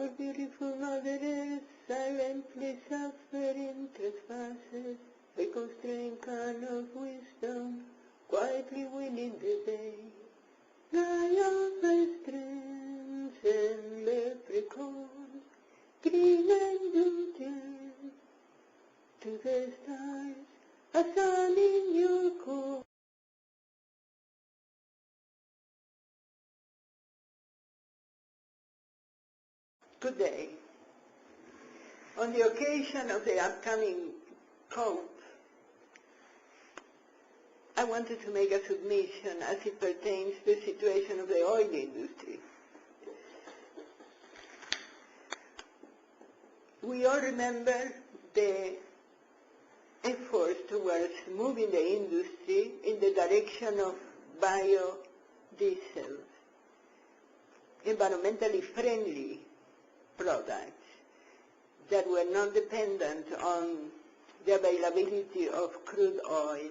Our beautiful Mother Earth, silently suffering trespasses, the constrained can of wisdom, quietly winning the day. Lion strengths and leprechauns, green and beauty, to the stars, a sun in your core. Today, on the occasion of the upcoming COP, I wanted to make a submission as it pertains to the situation of the oil industry. We all remember the efforts towards moving the industry in the direction of biodiesel, environmentally friendly products that were not dependent on the availability of crude oil.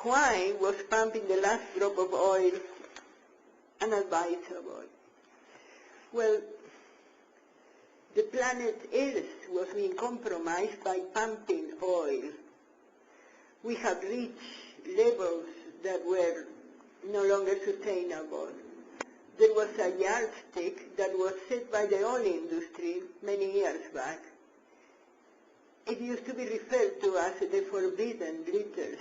Why was pumping the last drop of oil unadvisable? Well, the planet Earth was being compromised by pumping oil. We had reached levels that were no longer sustainable. There was a yardstick that was set by the oil industry many years back. It used to be referred to as the forbidden liters.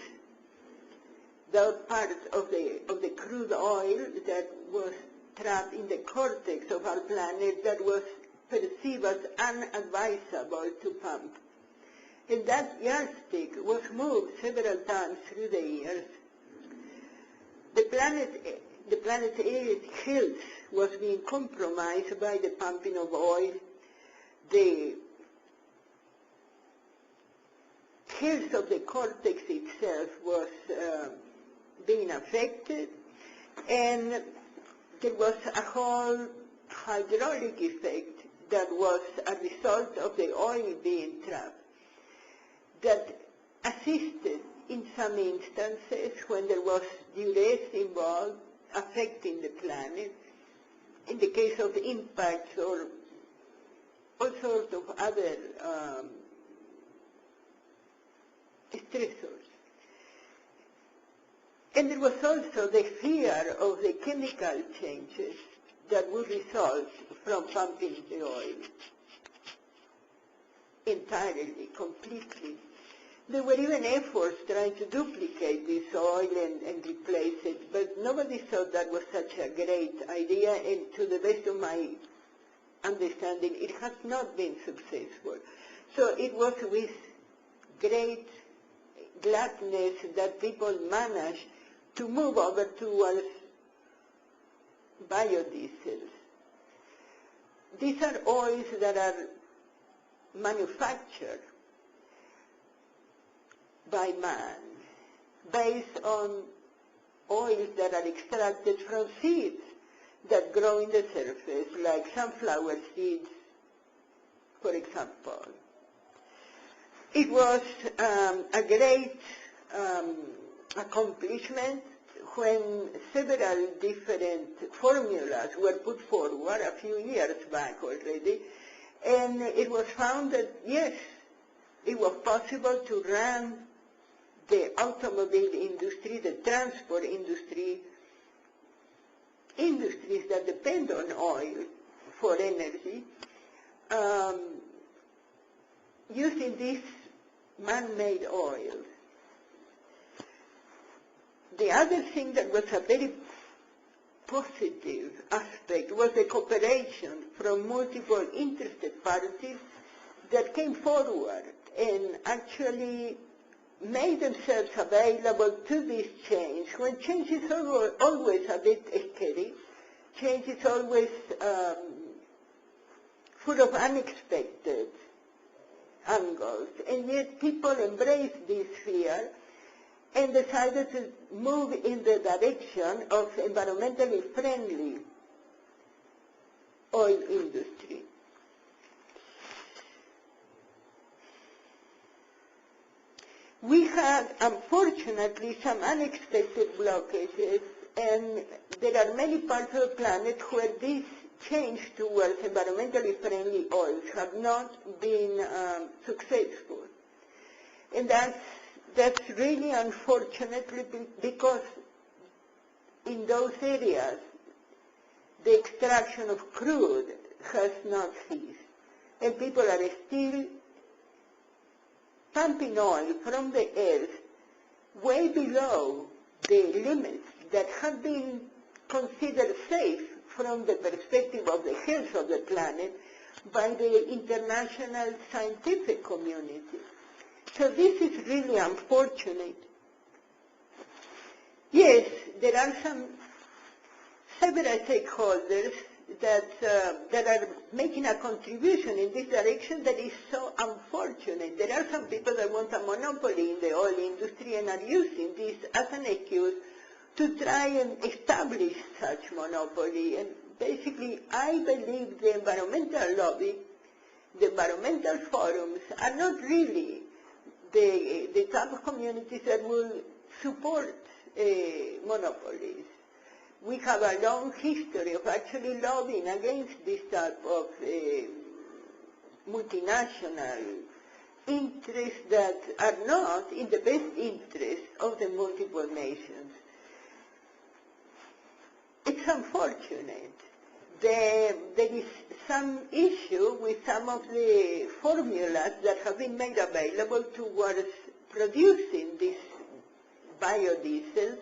Those parts of the crude oil that was trapped in the cortex of our planet that was perceived as unadvisable to pump. And that yardstick was moved several times through the years. The planet Earth's health was being compromised by the pumping of oil. The health of the cortex itself was being affected, and there was a whole hydraulic effect that was a result of the oil being trapped that assisted in some instances when there was duress involved affecting the planet, in the case of impacts or all sorts of other stressors. And there was also the fear of the chemical changes that would result from pumping the oil entirely, completely. There were even efforts trying to duplicate this oil and replace it, but nobody thought that was such a great idea, and to the best of my understanding, it has not been successful. So it was with great gladness that people managed to move over towards biodiesels. These are oils that are manufactured by man, based on oils that are extracted from seeds that grow in the surface, like sunflower seeds, for example. It was a great accomplishment when several different formulas were put forward a few years back already, and it was found that, yes, it was possible to run the automobile industry, the transport industry, industries that depend on oil for energy, using these man-made oils. The other thing that was a very positive aspect was the cooperation from multiple interested parties that came forward and actually made themselves available to this change, when change is always a bit scary. Change is always full of unexpected angles, and yet people embraced this fear and decided to move in the direction of environmentally friendly oil industry. We had, unfortunately, some unexpected blockages, and there are many parts of the planet where these change towards environmentally friendly oils have not been successful. And that's really unfortunate because in those areas the extraction of crude has not ceased. And people are still pumping oil from the earth way below the limits that have been considered safe from the perspective of the health of the planet by the international scientific community. So this is really unfortunate. Yes, there are several stakeholders that are making a contribution in this direction that is so unfortunate. There are some people that want a monopoly in the oil industry and are using this as an excuse to try and establish such monopoly. And basically, I believe the environmental lobby, the environmental forums are not really the type of communities that will support monopolies. We have a long history of actually lobbying against this type of multinational interests that are not in the best interest of the multiple nations. It's unfortunate. There is some issue with some of the formulas that have been made available towards producing these biodiesels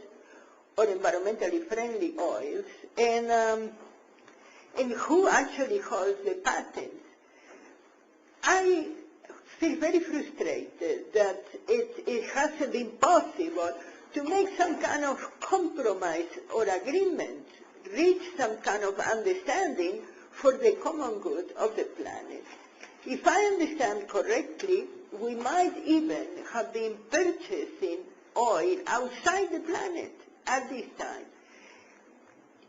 or environmentally friendly oils, and who actually holds the patents. I feel very frustrated that it hasn't been possible to make some kind of compromise or agreement, reach some kind of understanding for the common good of the planet. If I understand correctly, we might even have been purchasing oil outside the planet at this time.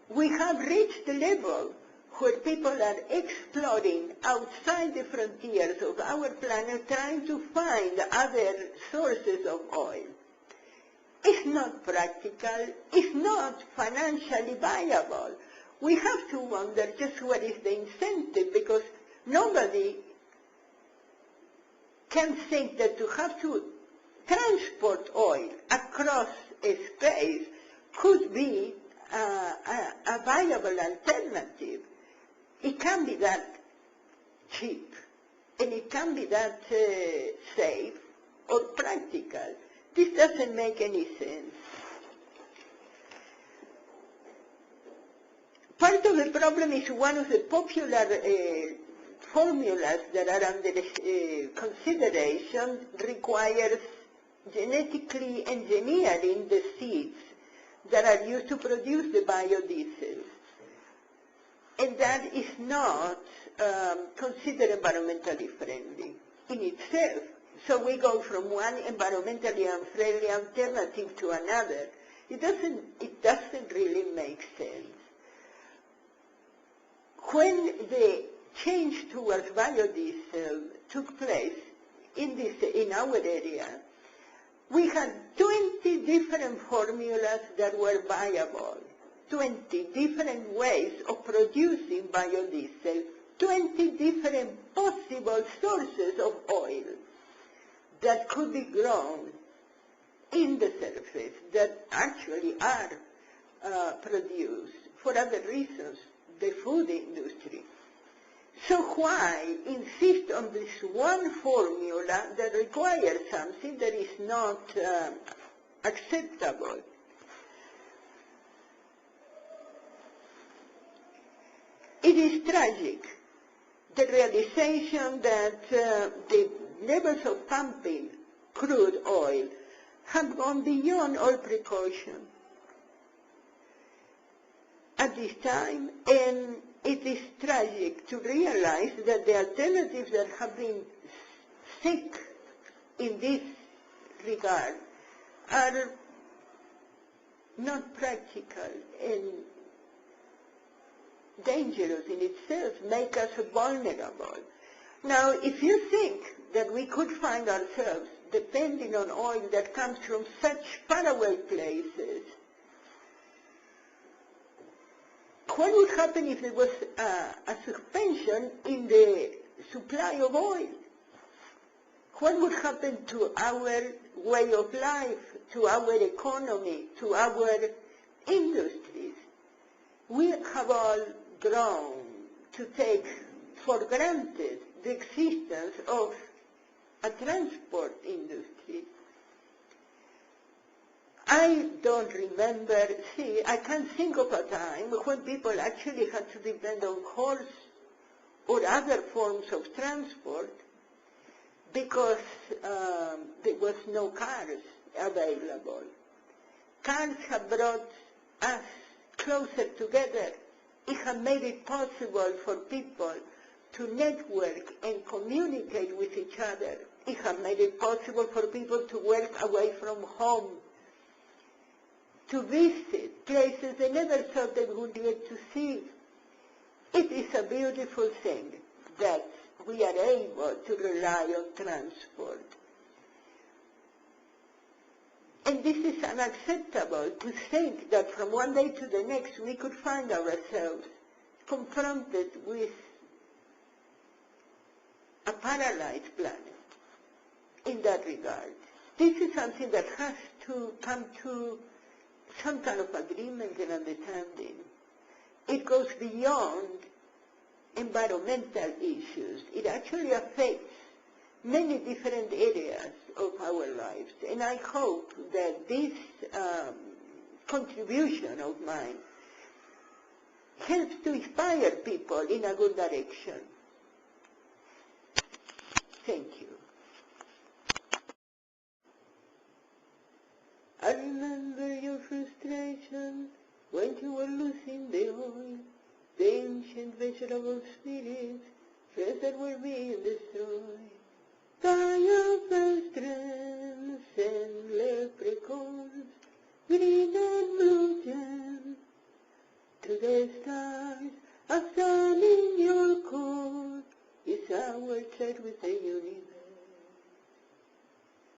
We have reached the level where people are exploring outside the frontiers of our planet, trying to find other sources of oil. It's not practical, it's not financially viable. We have to wonder just what is the incentive, because nobody can think that to have to transport oil across a space could be a viable alternative. It can't be that cheap, and it can't be that safe or practical. This doesn't make any sense. Part of the problem is one of the popular formulas that are under consideration requires genetically engineering the seeds that are used to produce the biodiesel. And that is not considered environmentally friendly in itself. So we go from one environmentally unfriendly alternative to another. It doesn't really make sense. When the change towards biodiesel took place in our area, we had 20 different formulas that were viable, 20 different ways of producing biodiesel, 20 different possible sources of oil that could be grown in the surface, that actually are produced for other reasons, the food industry. So why insist on this one formula that requires something that is not acceptable? It is tragic, the realization that the levels of pumping crude oil have gone beyond all precaution at this time, and it is tragic to realize that the alternatives that have been sick in this regard are not practical and dangerous in itself, make us vulnerable. Now, if you think that we could find ourselves depending on oil that comes from such faraway places, What would happen if there was a suspension in the supply of oil? What would happen to our way of life, to our economy, to our industries? We have all grown to take for granted the existence of a transport industry. I don't remember, I can't think of a time when people actually had to depend on horse or other forms of transport because there was no cars available. Cars have brought us closer together. It has made it possible for people to network and communicate with each other. It has made it possible for people to work away from home, to visit places they never thought they would get to see. It is a beautiful thing that we are able to rely on transport. And this is unacceptable to think that from one day to the next we could find ourselves confronted with a paralyzed planet in that regard. This is something that has to come to some kind of agreement and understanding. It goes beyond environmental issues. It actually affects many different areas of our lives. And I hope that this contribution of mine helps to inspire people in a good direction. Thank you. I remember your frustration when you were losing the oil, the ancient vegetable spirits, friends that were being destroyed. Diaphragms and leprechauns, green and blue gems, to the stars, a sun in your core, is our trade with the universe.